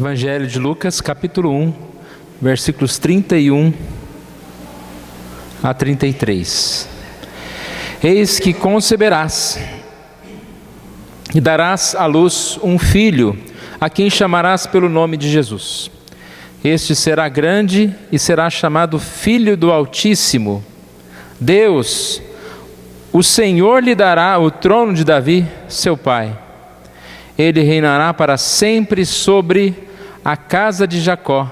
Evangelho de Lucas, capítulo 1, versículos 31 a 33. Eis que conceberás e darás à luz um filho, a quem chamarás pelo nome de Jesus. Este será grande e será chamado Filho do Altíssimo. Deus, o Senhor, lhe dará o trono de Davi, seu pai. Ele reinará para sempre sobre a casa de Jacó,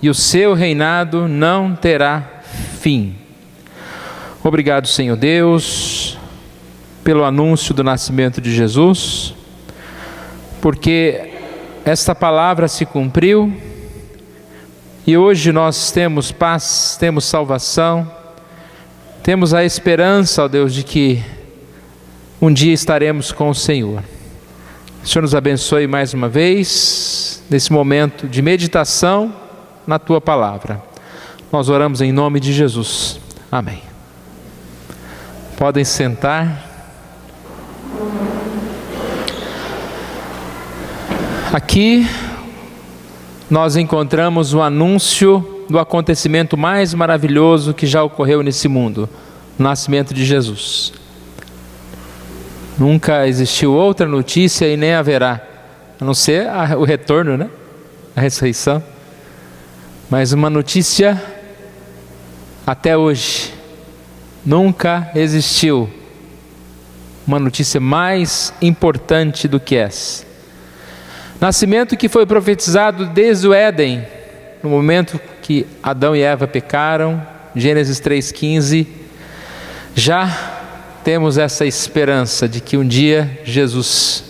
e o seu reinado não terá fim. Obrigado, Senhor Deus, pelo anúncio do nascimento de Jesus, porque esta palavra se cumpriu, e hoje nós temos paz, temos salvação, temos a esperança, ó Deus, de que um dia estaremos com o Senhor. O Senhor nos abençoe mais uma vez, nesse momento de meditação na Tua Palavra. Nós oramos em nome de Jesus. Amém. Podem sentar. Aqui nós encontramos o anúncio do acontecimento mais maravilhoso que já ocorreu nesse mundo, o nascimento de Jesus. Nunca existiu outra notícia e nem haverá, a não ser o retorno, né? A ressurreição. Mas uma notícia até hoje, nunca existiu uma notícia mais importante do que essa. Nascimento que foi profetizado desde o Éden, no momento que Adão e Eva pecaram, Gênesis 3,15, já temos essa esperança de que um dia Jesus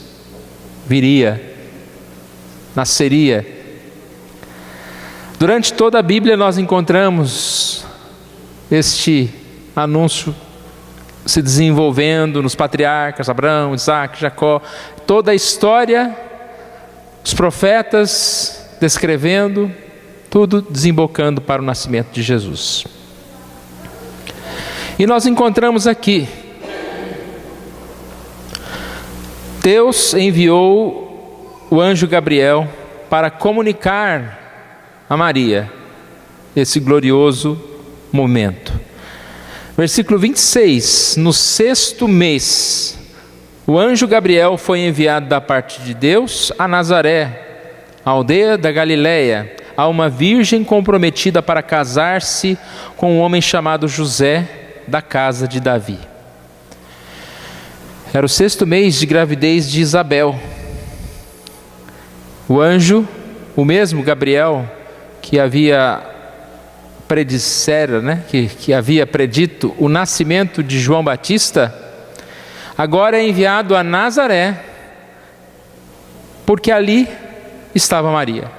viria, nasceria. Durante toda a Bíblia nós encontramos este anúncio se desenvolvendo nos patriarcas, Abraão, Isaac, Jacó, toda a história, os profetas descrevendo, tudo desembocando para o nascimento de Jesus. E nós encontramos aqui, Deus enviou o anjo Gabriel para comunicar a Maria esse glorioso momento. Versículo 26, no 6º mês, o anjo Gabriel foi enviado da parte de Deus a Nazaré, a aldeia da Galileia, a uma virgem comprometida para casar-se com um homem chamado José, da casa de Davi. Era o 6º mês de gravidez de Isabel. O anjo, o mesmo Gabriel, que havia que havia predito o nascimento de João Batista, agora é enviado a Nazaré, porque ali estava Maria.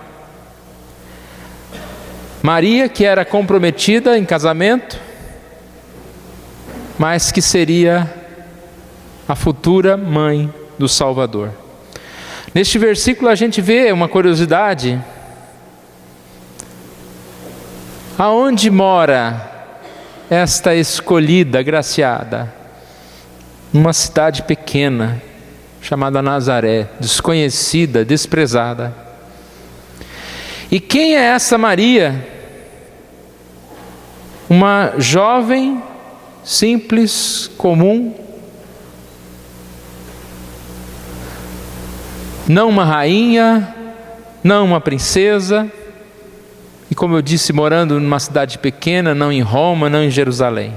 Maria, que era comprometida em casamento, mas que seria a futura mãe do Salvador. Neste versículo a gente vê uma curiosidade. Aonde mora esta escolhida, agraciada? Numa cidade pequena, chamada Nazaré, desconhecida, desprezada. E quem é essa Maria? Uma jovem, simples, comum, não uma rainha, não uma princesa, e como eu disse, morando numa cidade pequena, não em Roma, não em Jerusalém.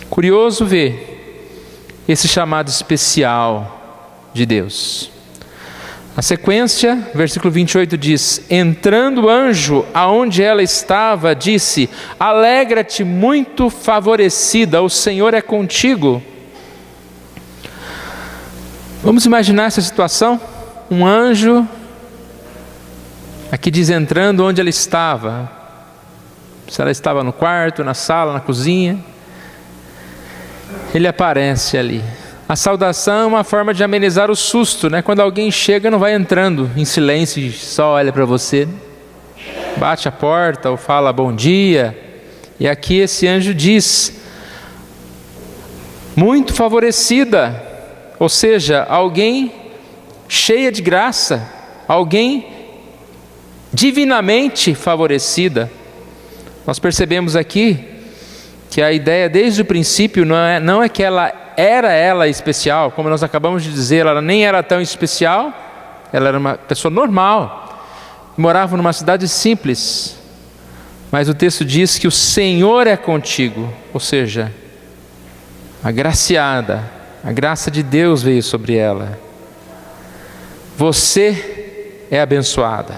Curioso ver esse chamado especial de Deus. A sequência, versículo 28 diz: entrando o anjo aonde ela estava, disse: alegra-te, muito favorecida, o Senhor é contigo. Vamos imaginar essa situação? Um anjo, aqui diz entrando onde ela estava. Se ela estava no quarto, na sala, na cozinha, ele aparece ali. A saudação é uma forma de amenizar o susto, né? Quando alguém chega, não vai entrando em silêncio e só olha para você, bate a porta ou fala bom dia. E aqui esse anjo diz: muito favorecida, ou seja, alguém cheia de graça, alguém divinamente favorecida. Nós percebemos aqui que a ideia desde o princípio não é que ela especial, como nós acabamos de dizer, ela nem era tão especial, ela era uma pessoa normal, morava numa cidade simples, mas o texto diz que o Senhor é contigo, ou seja, agraciada, a graça de Deus veio sobre ela. Você é abençoada.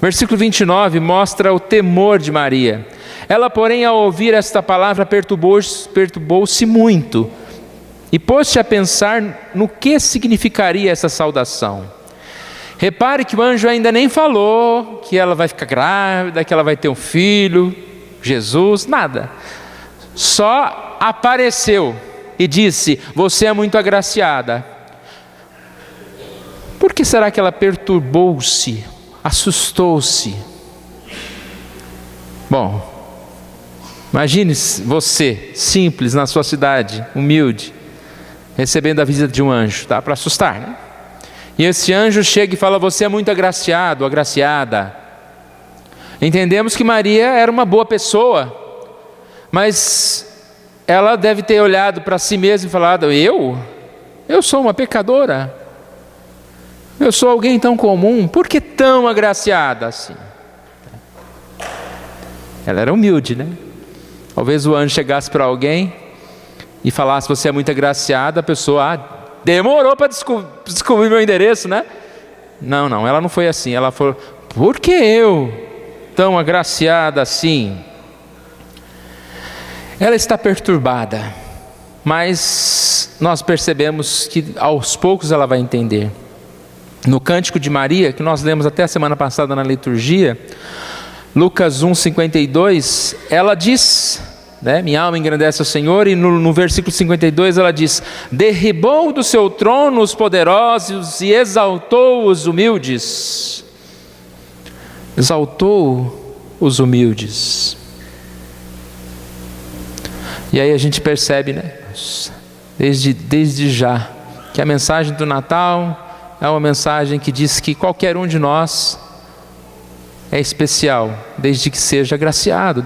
Versículo 29 mostra o temor de Maria. Ela, porém, ao ouvir esta palavra, perturbou-se muito e pôs-se a pensar no que significaria essa saudação. Repare que o anjo ainda nem falou que ela vai ficar grávida, que ela vai ter um filho, Jesus, nada. Só apareceu e disse: você é muito agraciada. Por que será que ela perturbou-se, assustou-se? Bom, imagine você, simples, na sua cidade, humilde, recebendo a visita de um anjo, dá para assustar, né? E esse anjo chega e fala: você é muito agraciado, agraciada. Entendemos que Maria era uma boa pessoa, mas ela deve ter olhado para si mesma e falado: eu sou uma pecadora, eu sou alguém tão comum, por que tão agraciada assim? Ela era humilde, né? Talvez o anjo chegasse para alguém e falasse: você é muito agraciada, a pessoa, demorou para descobrir meu endereço, né? Não, ela não foi assim. Ela falou: por que eu, tão agraciada assim? Ela está perturbada, mas nós percebemos que aos poucos ela vai entender. No Cântico de Maria, que nós lemos até a semana passada na liturgia, Lucas 1:52, ela diz, né, minha alma engrandece ao Senhor, e no versículo 52 ela diz: derribou do seu trono os poderosos e exaltou os humildes. Exaltou os humildes. E aí a gente percebe, né, desde já, que a mensagem do Natal é uma mensagem que diz que qualquer um de nós é especial, desde que seja agraciado,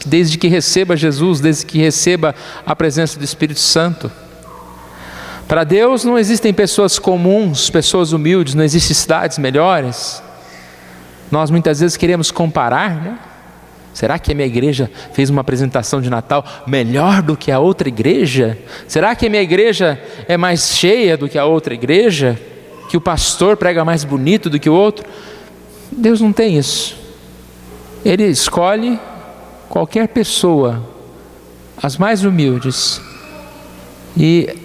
desde que receba Jesus, desde que receba a presença do Espírito Santo. Para Deus não existem pessoas comuns, pessoas humildes, não existem cidades melhores. Nós muitas vezes queremos comparar, né? Será que a minha igreja fez uma apresentação de Natal melhor do que a outra igreja? Será que a minha igreja é mais cheia do que a outra igreja? Que o pastor prega mais bonito do que o outro? Deus não tem isso. Ele escolhe qualquer pessoa, as mais humildes, e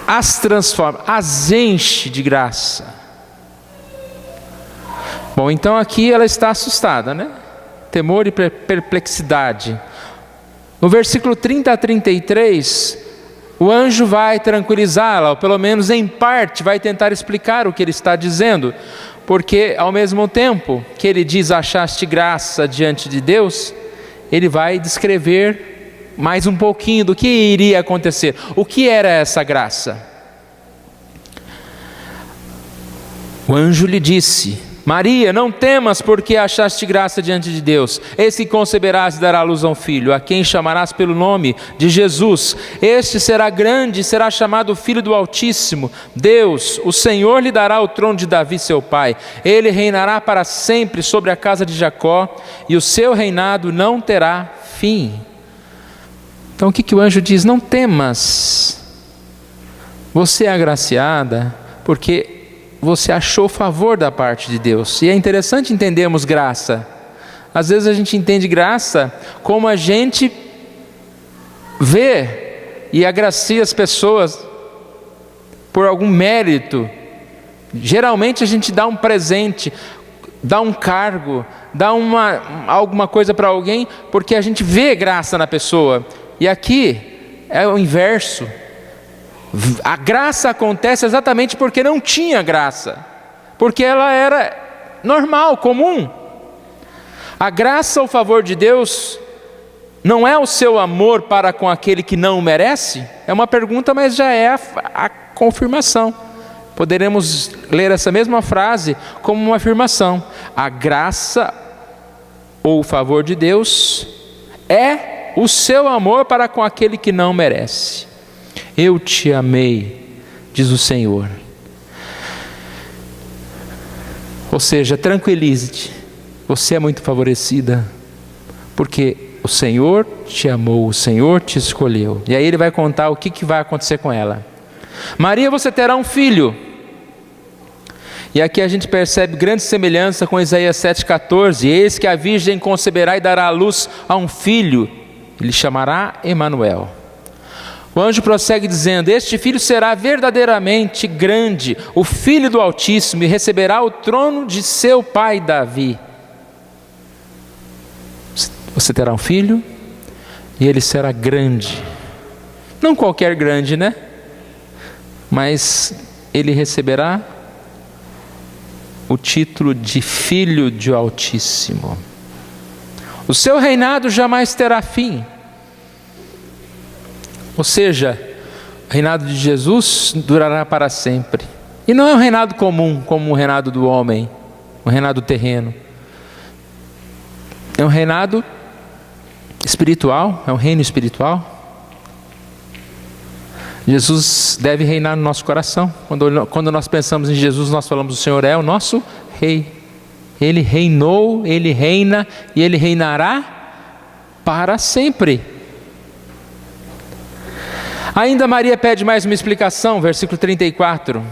as transforma, as enche de graça. Bom, então aqui ela está assustada, né? Temor e perplexidade. No versículo 30 a 33, o anjo vai tranquilizá-la, ou pelo menos em parte vai tentar explicar o que ele está dizendo, porque ao mesmo tempo que ele diz: achaste graça diante de Deus, ele vai descrever mais um pouquinho do que iria acontecer. O que era essa graça? O anjo lhe disse: Maria, não temas, porque achaste graça diante de Deus. Eis que conceberás e dará à luz a um filho, a quem chamarás pelo nome de Jesus. Este será grande e será chamado Filho do Altíssimo. Deus, o Senhor, lhe dará o trono de Davi seu pai. Ele reinará para sempre sobre a casa de Jacó, e o seu reinado não terá fim. Então o que o anjo diz? Não temas, você é agraciada, porque você achou favor da parte de Deus. E é interessante entendermos graça. Às vezes a gente entende graça como a gente vê e agracia as pessoas por algum mérito. Geralmente a gente dá um presente, dá um cargo, dá alguma coisa para alguém porque a gente vê graça na pessoa. E aqui é o inverso. A graça acontece exatamente porque não tinha graça, porque ela era normal, comum. A graça ou favor de Deus não é o seu amor para com aquele que não o merece? É uma pergunta, mas já é a confirmação. poderemos ler essa mesma frase como uma afirmação: a graça ou o favor de Deus é o seu amor para com aquele que não merece. Eu te amei, diz o Senhor. Ou seja, tranquilize-te, você é muito favorecida, porque o Senhor te amou, o Senhor te escolheu. E aí ele vai contar o que vai acontecer com ela. Maria, você terá um filho. E aqui a gente percebe grande semelhança com Isaías 7,14. Eis que a virgem conceberá e dará à luz a um filho, ele chamará Emanuel. O anjo prossegue dizendo: este filho será verdadeiramente grande, o filho do Altíssimo, e receberá o trono de seu pai Davi. Você terá um filho e ele será grande. Não qualquer grande, né? Mas ele receberá o título de Filho do Altíssimo. O seu reinado jamais terá fim. Ou seja, o reinado de Jesus durará para sempre. E não é um reinado comum, como o reinado do homem, um reinado terreno. É um reinado espiritual, é um reino espiritual. Jesus deve reinar no nosso coração. Quando nós pensamos em Jesus, nós falamos: o Senhor é o nosso Rei. Ele reinou, Ele reina e Ele reinará para sempre. Ainda Maria pede mais uma explicação, versículo 34.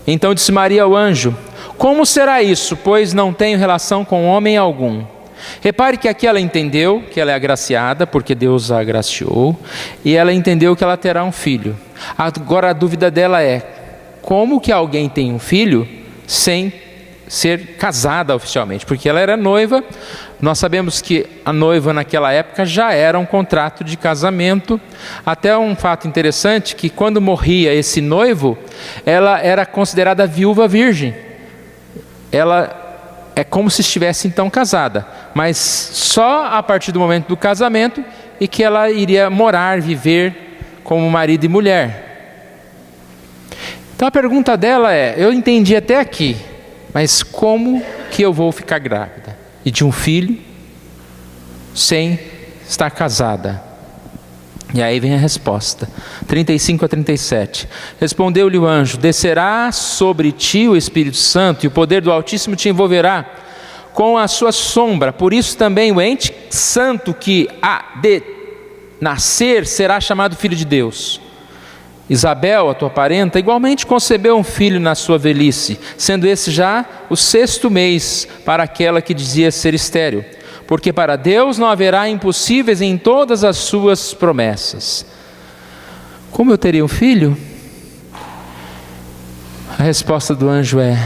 Então disse Maria ao anjo: como será isso, pois não tenho relação com homem algum? Repare que aqui ela entendeu que ela é agraciada, porque Deus a agraciou, e ela entendeu que ela terá um filho. Agora a dúvida dela é: como que alguém tem um filho sem ser casada oficialmente? Porque ela era noiva. Nós sabemos que a noiva naquela época já era um contrato de casamento. Até um fato interessante, que quando morria esse noivo, ela era considerada viúva virgem. Ela é como se estivesse então casada, mas só a partir do momento do casamento e que ela iria morar, viver como marido e mulher. Então a pergunta dela é: eu entendi até aqui, mas como que eu vou ficar grávida e de um filho sem estar casada? E aí vem a resposta, 35-37. Respondeu-lhe o anjo: descerá sobre ti o Espírito Santo, e o poder do Altíssimo te envolverá com a sua sombra. Por isso também o ente santo que há de nascer será chamado Filho de Deus. Isabel, a tua parenta, igualmente concebeu um filho na sua velhice, sendo esse já o 6º mês para aquela que dizia ser estéril. Porque para Deus não haverá impossíveis em todas as suas promessas. Como eu teria um filho? A resposta do anjo é: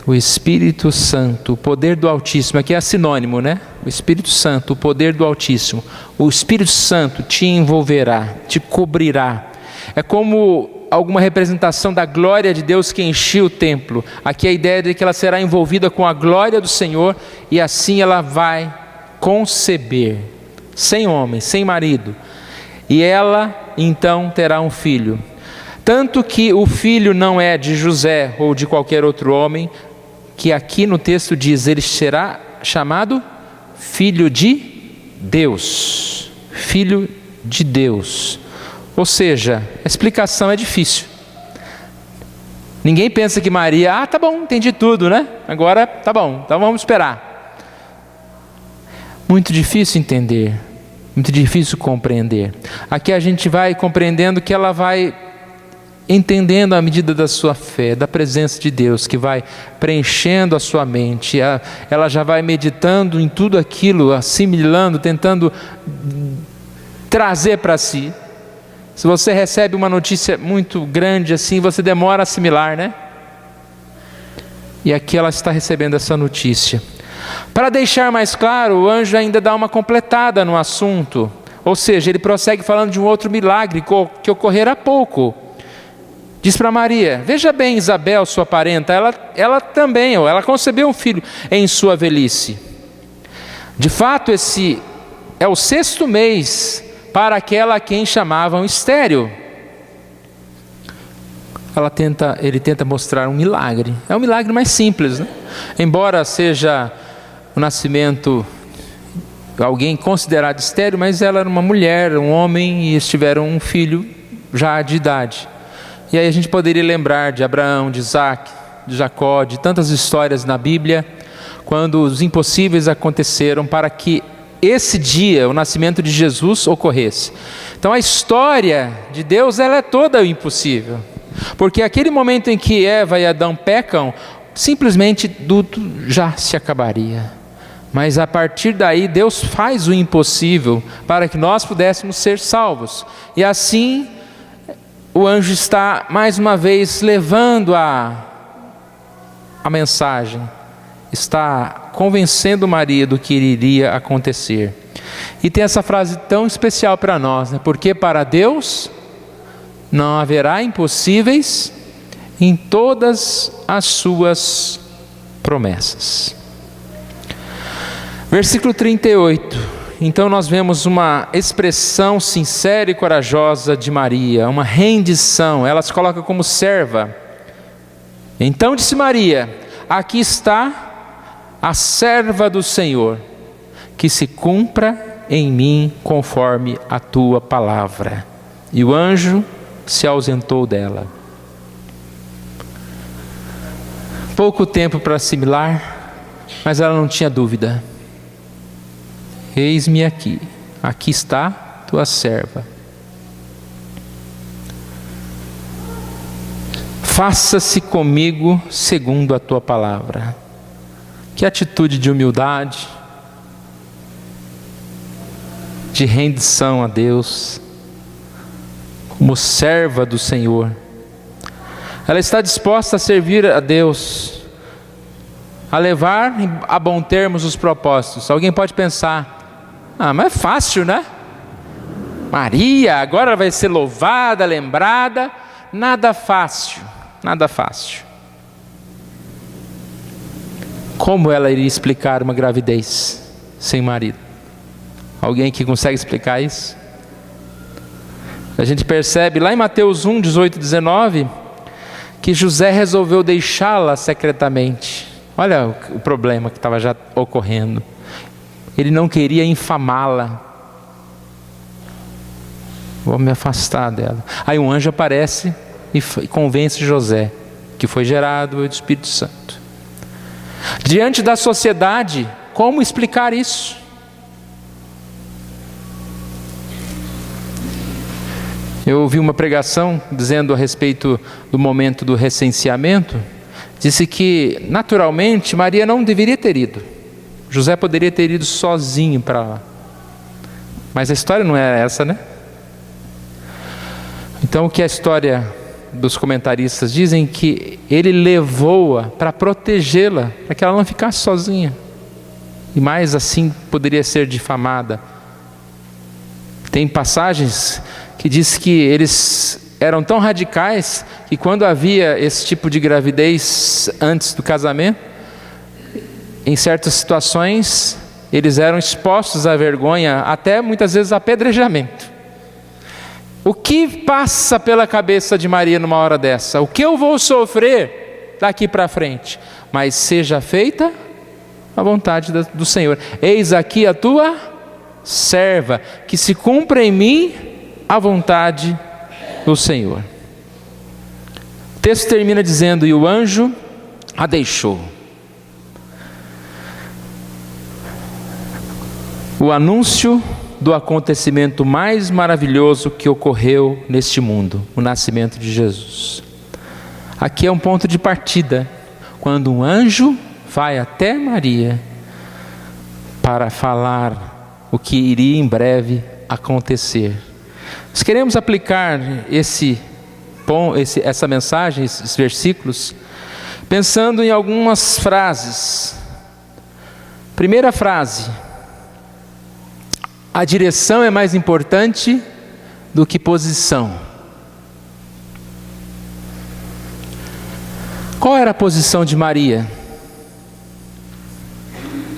o Espírito Santo, o poder do Altíssimo. Aqui é sinônimo, né? O Espírito Santo, o poder do Altíssimo. O Espírito Santo te envolverá, te cobrirá. É como alguma representação da glória de Deus que enchia o templo. Aqui a ideia de que ela será envolvida com a glória do Senhor, e assim ela vai conceber, sem homem, sem marido, e ela então terá um filho. Tanto que o filho não é de José ou de qualquer outro homem, que aqui no texto diz: ele será chamado Filho de Deus. Filho de Deus. Ou seja, a explicação é difícil. Ninguém pensa que Maria: tá bom, entendi tudo, né? Agora tá bom, então vamos esperar. Muito difícil entender, muito difícil compreender. Aqui a gente vai compreendendo que ela vai entendendo à medida da sua fé, da presença de Deus, que vai preenchendo a sua mente. Ela já vai meditando em tudo aquilo, assimilando, tentando trazer para si. Se você recebe uma notícia muito grande assim, você demora a assimilar, né? E aqui ela está recebendo essa notícia. Para deixar mais claro, o anjo ainda dá uma completada no assunto. Ou seja, ele prossegue falando de um outro milagre que ocorrerá há pouco. Diz para Maria: veja bem, Isabel, sua parenta, ela também, ela concebeu um filho em sua velhice. De fato, esse é o 6º mês para aquela a quem chamavam estéril. ele tenta mostrar um milagre. É um milagre mais simples, né? Embora seja o nascimento de alguém considerado estéril, mas ela era uma mulher, um homem, e eles tiveram um filho já de idade. E aí a gente poderia lembrar de Abraão, de Isaac, de Jacó, de tantas histórias na Bíblia, quando os impossíveis aconteceram para que esse dia, o nascimento de Jesus, ocorresse. Então a história de Deus, ela é toda impossível. Porque aquele momento em que Eva e Adão pecam, simplesmente tudo já se acabaria. Mas a partir daí, Deus faz o impossível para que nós pudéssemos ser salvos. E assim, o anjo está mais uma vez levando a mensagem, está convencendo Maria do que iria acontecer. E tem essa frase tão especial para nós, né? Porque para Deus não haverá impossíveis em todas as suas promessas. Versículo 38. Então nós vemos uma expressão sincera e corajosa de Maria, uma rendição. Ela se coloca como serva. Então disse Maria: aqui está a serva do Senhor, que se cumpra em mim conforme a tua palavra. E o anjo se ausentou dela. Pouco tempo para assimilar, mas ela não tinha dúvida. Eis-me aqui, aqui está tua serva. Faça-se comigo segundo a tua palavra. Que atitude de humildade, de rendição a Deus, como serva do Senhor. Ela está disposta a servir a Deus, a levar a bom termos os propósitos. Alguém pode pensar: mas é fácil, né? Maria agora vai ser louvada, lembrada. Nada fácil, nada fácil. Como ela iria explicar uma gravidez sem marido? Alguém que consegue explicar isso? A gente percebe lá em Mateus 1, 18 e 19, que José resolveu deixá-la secretamente. Olha o problema que estava já ocorrendo. Ele não queria infamá-la. Vou me afastar dela. Aí um anjo aparece e convence José, que foi gerado do Espírito Santo. Diante da sociedade, como explicar isso? Eu ouvi uma pregação dizendo a respeito do momento do recenseamento. Disse que naturalmente Maria não deveria ter ido. José poderia ter ido sozinho para lá. Mas a história não é essa, né? Então o que a história dos comentaristas dizem, que ele levou-a para protegê-la, para que ela não ficasse sozinha. E mais assim poderia ser difamada. Tem passagens que diz que eles eram tão radicais que quando havia esse tipo de gravidez antes do casamento, em certas situações eles eram expostos à vergonha, até muitas vezes apedrejamento. O que passa pela cabeça de Maria numa hora dessa? O que eu vou sofrer daqui para frente? Mas seja feita a vontade do Senhor. Eis aqui a tua serva, que se cumpra em mim a vontade do Senhor. O texto termina dizendo: e o anjo a deixou. O anúncio do acontecimento mais maravilhoso que ocorreu neste mundo, o nascimento de Jesus. Aqui é um ponto de partida, quando um anjo vai até Maria para falar o que iria em breve acontecer. Nós queremos aplicar essa mensagem, esses versículos, pensando em algumas frases. Primeira frase: a direção é mais importante do que posição. Qual era a posição de Maria?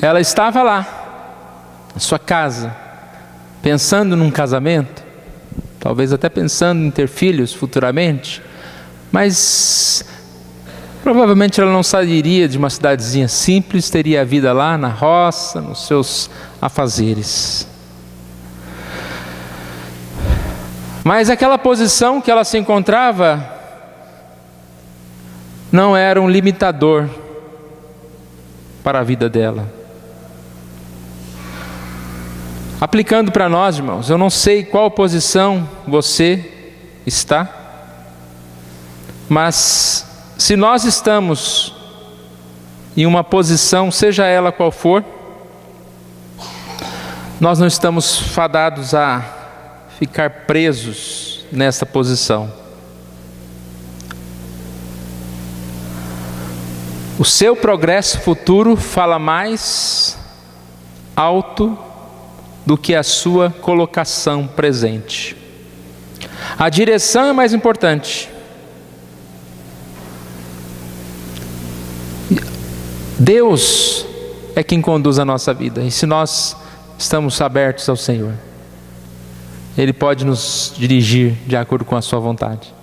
Ela estava lá, na sua casa, pensando num casamento, talvez até pensando em ter filhos futuramente, Mas provavelmente ela não sairia de uma cidadezinha simples, teria a vida lá na roça, nos seus afazeres. Mas aquela posição que ela se encontrava não era um limitador para a vida dela. Aplicando para nós, irmãos, eu não sei qual posição você está, mas se nós estamos em uma posição, seja ela qual for, nós não estamos fadados a ficar presos nessa posição. O seu progresso futuro fala mais alto do que a sua colocação presente. A direção é mais importante. Deus é quem conduz a nossa vida, e se nós estamos abertos ao Senhor, Ele pode nos dirigir de acordo com a sua vontade.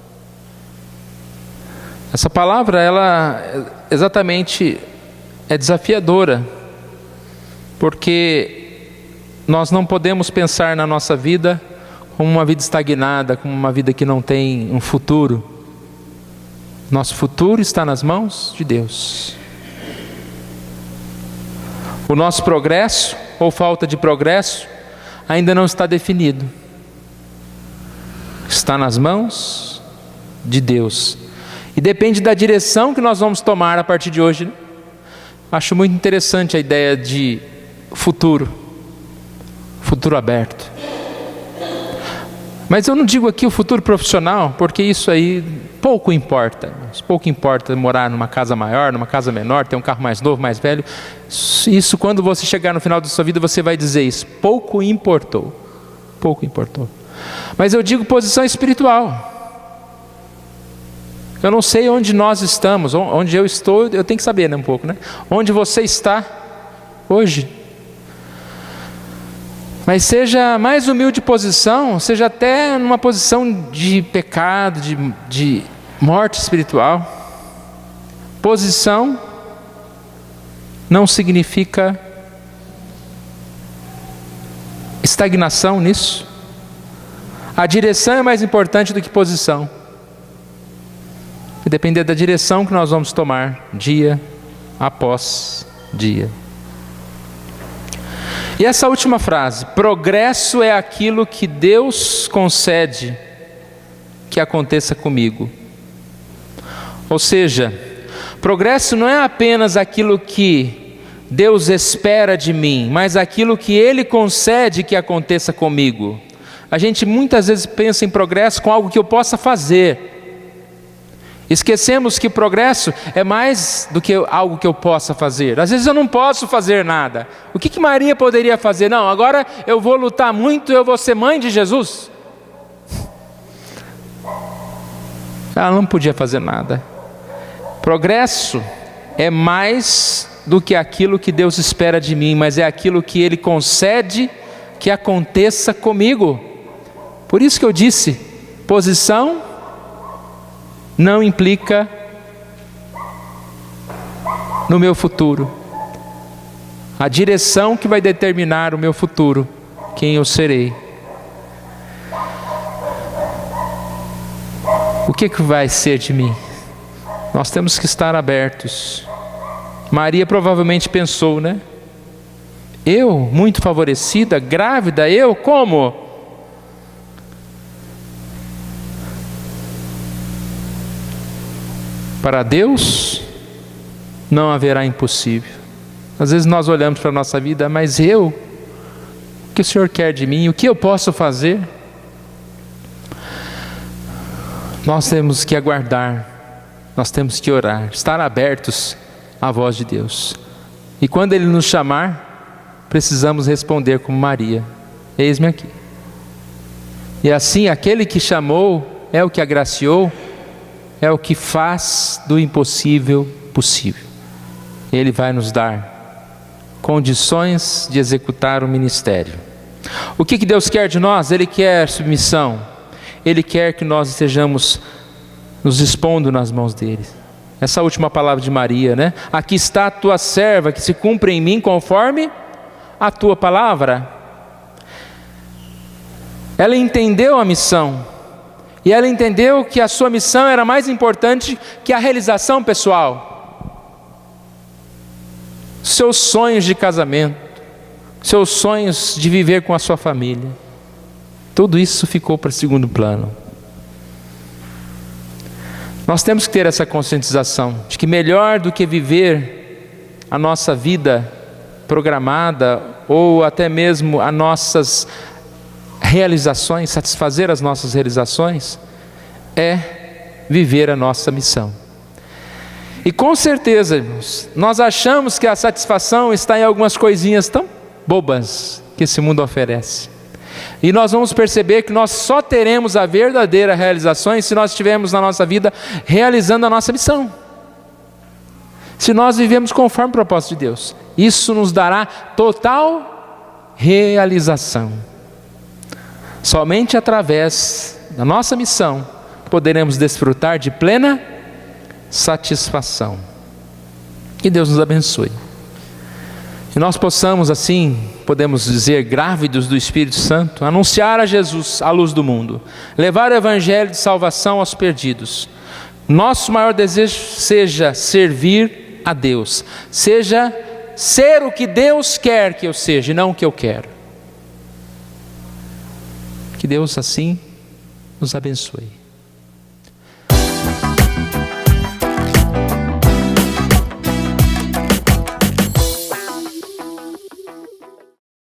Essa palavra, ela exatamente é desafiadora, porque nós não podemos pensar na nossa vida como uma vida estagnada, como uma vida que não tem um futuro. Nosso futuro está nas mãos de Deus. O nosso progresso, ou falta de progresso, ainda não está definido. Está nas mãos de Deus. E depende da direção que nós vamos tomar a partir de hoje, né? Acho muito interessante a ideia de futuro aberto. Mas eu não digo aqui o futuro profissional, porque isso aí pouco importa. Pouco importa morar numa casa maior, numa casa menor, ter um carro mais novo, mais velho. Isso, quando você chegar no final da sua vida, você vai dizer isso. Pouco importou. Pouco importou. Mas eu digo posição espiritual. Eu não sei onde nós estamos, onde eu estou, eu tenho que saber, né, um pouco, né? Onde você está hoje. Mas seja mais humilde posição, seja até numa posição de pecado, de morte espiritual. Posição não significa estagnação nisso. A direção é mais importante do que posição. Vai depender da direção que nós vamos tomar dia após dia. E essa última frase, progresso é aquilo que Deus concede que aconteça comigo. Ou seja, progresso não é apenas aquilo que Deus espera de mim, mas aquilo que Ele concede que aconteça comigo. A gente muitas vezes pensa em progresso com algo que eu possa fazer. Esquecemos que progresso é mais do que algo que eu possa fazer. Às vezes eu não posso fazer nada. O que Maria poderia fazer? Não, agora eu vou lutar muito, eu vou ser mãe de Jesus. Ela não podia fazer nada. Progresso é mais do que aquilo que Deus espera de mim, mas é aquilo que Ele concede que aconteça comigo. Por isso que eu disse, posição não implica no meu futuro. A direção que vai determinar o meu futuro, quem eu serei. O que vai ser de mim? Nós temos que estar abertos. Maria provavelmente pensou, né? Eu, muito favorecida, grávida, eu como? Para Deus não haverá impossível. Às vezes nós olhamos para a nossa vida, mas eu, o que o Senhor quer de mim? O que eu posso fazer? Nós temos que aguardar, nós temos que orar, estar abertos à voz de Deus. E quando Ele nos chamar, precisamos responder como Maria: eis-me aqui. E assim, aquele que chamou é o que agraciou, é o que faz do impossível possível. Ele vai nos dar condições de executar o ministério. O que Deus quer de nós? Ele quer submissão. Ele quer que nós estejamos nos expondo nas mãos dele. Essa última palavra de Maria, né? Aqui está a tua serva, que se cumpre em mim conforme a tua palavra. Ela entendeu a missão, e ela entendeu que a sua missão era mais importante que a realização pessoal. Seus sonhos de casamento, seus sonhos de viver com a sua família, tudo isso ficou para segundo plano. Nós temos que ter essa conscientização de que melhor do que viver a nossa vida programada, ou até mesmo as nossas realizações, satisfazer as nossas realizações, é viver a nossa missão. E com certeza, irmãos, nós achamos que a satisfação está em algumas coisinhas tão bobas que esse mundo oferece. E nós vamos perceber que nós só teremos a verdadeira realização se nós estivermos na nossa vida realizando a nossa missão. Se nós vivemos conforme o propósito de Deus, isso nos dará total realização. Somente através da nossa missão poderemos desfrutar de plena satisfação. Que Deus nos abençoe. E nós possamos assim, podemos dizer, grávidos do Espírito Santo, anunciar a Jesus a luz do mundo, levar o evangelho de salvação aos perdidos. Nosso maior desejo seja servir a Deus, seja ser o que Deus quer que eu seja e não o que eu quero. Que Deus assim nos abençoe.